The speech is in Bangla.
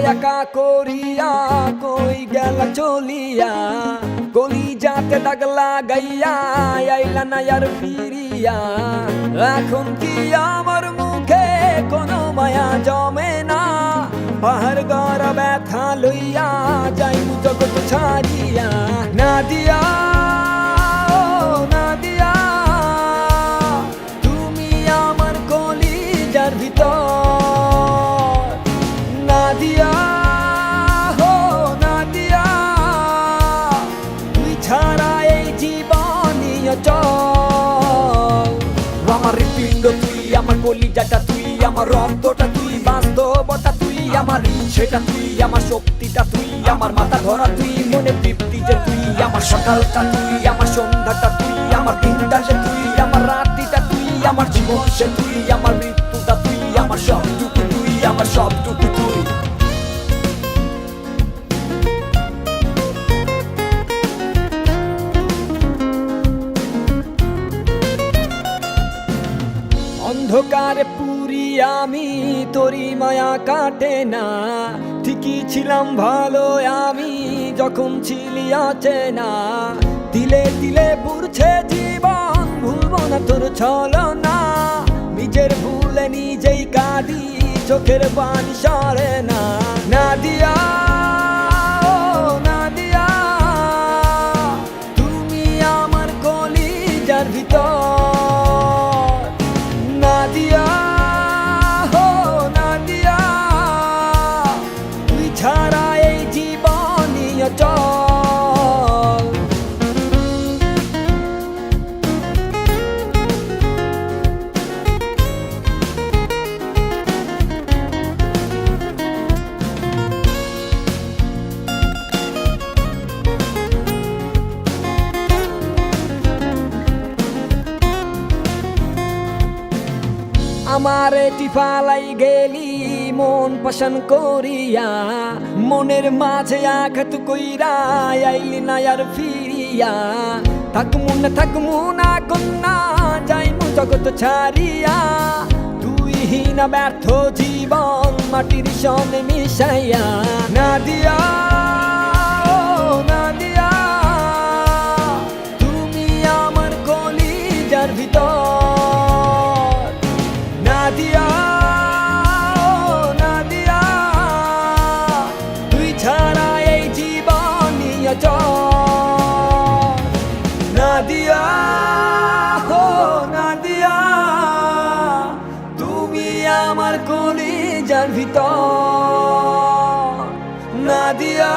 একা করিয়া কই গেলা চলিয়া গলি যাতে দাগ লাগাইয়া আইলা না আর ফিরিয়া এখন কি আমার মুখে কোনো মায়া জমে না পাহাড় গড়া ব্যথা লইয়া যাই জগৎ ছাড়িয়া নাদিয়া ও নাদিয়া তুমি আমার কলিজার ভিতর নাদিয়া হো নাদিয়া তুই ছাড়া এই জীবনই অচল আমার হৃৎপিণ্ড তুই আমার কলিজাটা তুই আমার রক্তটা তুই বাস্তবতা তুই আমার ইচ্ছেটা তুই আমার শক্তিটা তুই আমার মাথা ধরা তুই মনে তৃপ্তি যে তুই আমার সকালটা তুই আমার সন্ধ্যাটা তুই আমার দিনটা যে তুই আমার রাত্রিটা তুই আমার জীবন সে তুই আমার মৃত্যুটা তুই আমার সবটুকু তুই আমার সবটুকু তুই অন্ধকারে পুরি আমি তোরি মায়া কাটে না ঠিকই ছিলাম ভালো আমি যখন ছিলি অচেনা দিলে দিলে বুড়ছে জীবন ভুলবো না তোর ছলনা নিজের ভুলে নিজেই কাঁদি চোখের পানি সরে না নাদিয়া ও নাদিয়া তুমি আমার কলিজার ভিতর নাদিয়া হো নাদিয়া তুই ছাড়া এই জীবনই অচল আমারে টিফালাই গেলি মন পছন করিয়া মনের মাঝে আঘাত কইরা আইলি না আর ফিরিয়া থাকমু না কন্যা যাইমু জগৎ ছাড়িয়া তুই হীনা ব্যর্থ জীবন মাটির সনে মিশাইয়া নাদিয়া ও নাদিয়া তুমি আমার কলিজার ভিতর নাদিয়া ও নাদিয়া তুই ছাড়া এই জীবনই অচল নাদিয়া ও নাদিয়া তুমি আমার কলিজার ভিতর নাদিয়া